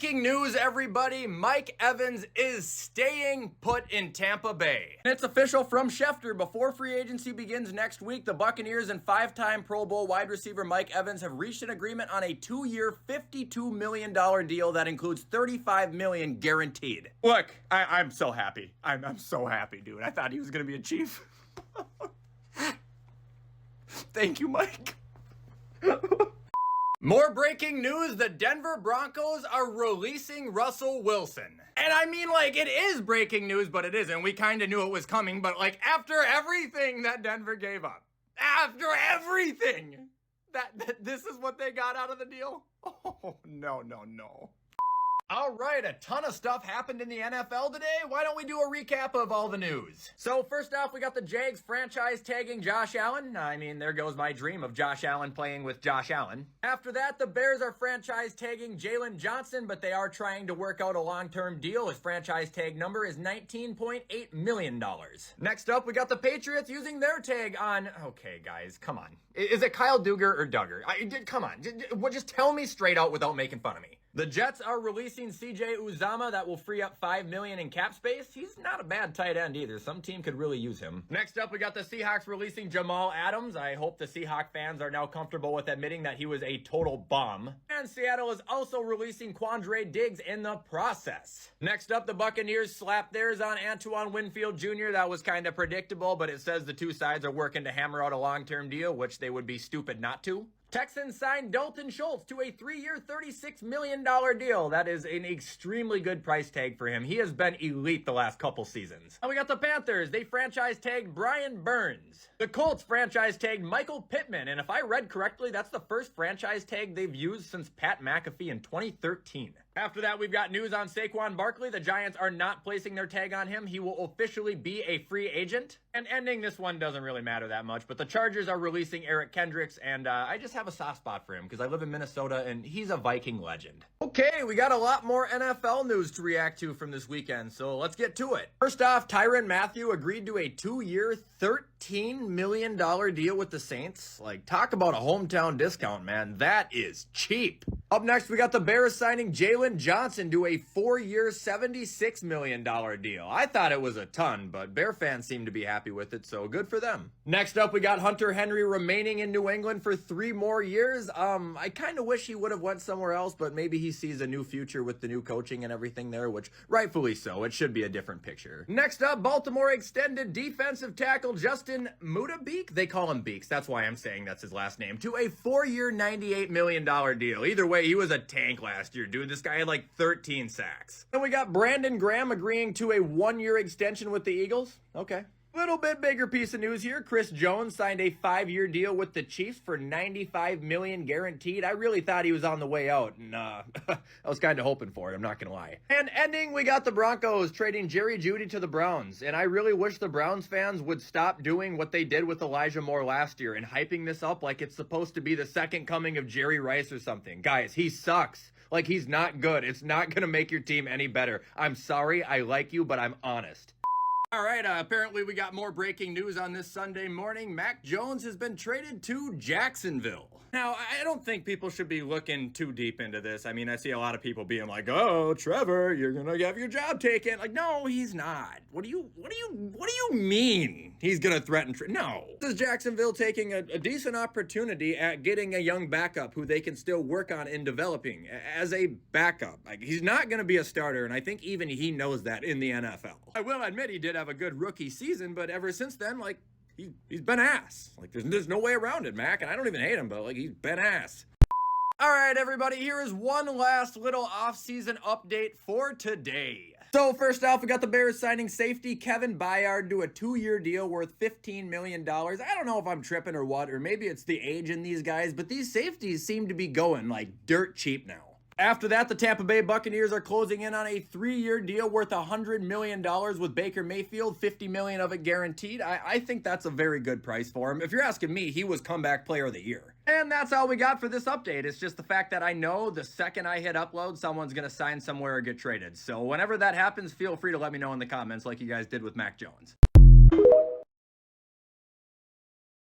Breaking news, everybody. Mike Evans is staying put in Tampa Bay. And it's official from Schefter. Before free agency begins next week, the Buccaneers and five-time Pro Bowl wide receiver Mike Evans have reached an agreement on a 2-year, $52 million deal that includes $35 million guaranteed. Look, I'm so happy. I'm so happy, dude. I thought he was going to be a Chief. Thank you, Mike. More breaking news, the Denver Broncos are releasing Russell Wilson. And I mean, like, it is breaking news, but it isn't. We kind of knew it was coming, but like, after everything that Denver gave up, after everything, this is what they got out of the deal? Oh, no. All right, a ton of stuff happened in the NFL today. Why don't we do a recap of all the news? So first off, we got the Jags franchise tagging Josh Allen. I mean, there goes my dream of Josh Allen playing with Josh Allen. After that, the Bears are franchise tagging Jalen Johnson, but they are trying to work out a long-term deal. His franchise tag number is $19.8 million. Next up, we got the Patriots using their tag on... Okay, guys, come on. Is it Kyle Duggar or Duggar? Come on, just tell me straight out without making fun of me. The Jets are releasing CJ Uzomah. That will free up $5 million in cap space. He's not a bad tight end either. Some team could really use him. Next up, we got the Seahawks releasing Jamal Adams. I hope the Seahawks fans are now comfortable with admitting that he was a total bum. And Seattle is also releasing Quandre Diggs in the process. Next up, the Buccaneers slapped theirs on Antoine Winfield Jr. That was kind of predictable, but it says the two sides are working to hammer out a long-term deal, which they would be stupid not to. Texans signed Dalton Schultz to a 3-year, $36 million deal. That is an extremely good price tag for him. He has been elite the last couple seasons. And we got the Panthers. They franchise tagged Brian Burns. The Colts franchise tagged Michael Pittman. And if I read correctly, that's the first franchise tag they've used since Pat McAfee in 2013. After that, we've got news on Saquon Barkley. The Giants are not placing their tag on him. He will officially be a free agent. And ending this one doesn't really matter that much, but the Chargers are releasing Eric Kendricks, and I just have a soft spot for him because I live in Minnesota, and he's a Viking legend. Okay, we got a lot more NFL news to react to from this weekend, so let's get to it. First off, Tyrann Mathieu agreed to a 2-year, $13 million deal with the Saints. Like, talk about a hometown discount, man. That is cheap. Up next, we got the Bears signing Jalen Johnson to a 4-year, $76 million deal. I thought it was a ton, but Bear fans seem to be happy with it, so good for them. Next up, we got Hunter Henry remaining in New England for 3 more years. I kind of wish he would have went somewhere else, but maybe he sees a new future with the new coaching and everything there, which rightfully so. It should be a different picture. Next up, Baltimore extended defensive tackle Justin Mudabeek. They call him Beeks. That's why I'm saying that's his last name. To a 4-year, $98 million deal. Either way, he was a tank last year, dude. This guy had like 13 sacks. Then we got Brandon Graham agreeing to a 1-year extension with the Eagles. Okay. Little bit bigger piece of news here. Chris Jones signed a 5-year deal with the Chiefs for $95 million guaranteed. I really thought he was on the way out, and I was kind of hoping for it, I'm not going to lie. And ending, we got the Broncos trading Jerry Jeudy to the Browns, and I really wish the Browns fans would stop doing what they did with Elijah Moore last year and hyping this up like it's supposed to be the second coming of Jerry Rice or something. Guys, he sucks. Like, he's not good. It's not going to make your team any better. I'm sorry, I like you, but I'm honest. All right, apparently we got more breaking news on this Sunday morning. Mac Jones has been traded to Jacksonville. Now, I don't think people should be looking too deep into this. I mean, I see a lot of people being like, "Oh, Trevor, you're gonna have your job taken." Like, no, he's not. What do you mean he's gonna threaten? No. This is Jacksonville taking a decent opportunity at getting a young backup who they can still work on in developing as a backup. Like, he's not gonna be a starter, and I think even he knows that in the NFL. I will admit he did have a good rookie season, but ever since then, like, he's been ass. Like, there's no way around it, Mac, and I don't even hate him, but like, he's been ass. All right, everybody, here is one last little off-season update for today. So first off, we got the Bears signing safety Kevin Byard to a 2-year deal worth $15 million. I don't know if I'm tripping or what, or maybe it's the age in these guys, but these safeties seem to be going like dirt cheap now. After that, the Tampa Bay Buccaneers are closing in on a 3-year deal worth $100 million with Baker Mayfield, $50 million of it guaranteed. I think that's a very good price for him. If you're asking me, he was comeback player of the year. And that's all we got for this update. It's just the fact that I know the second I hit upload, someone's going to sign somewhere or get traded. So whenever that happens, feel free to let me know in the comments like you guys did with Mac Jones.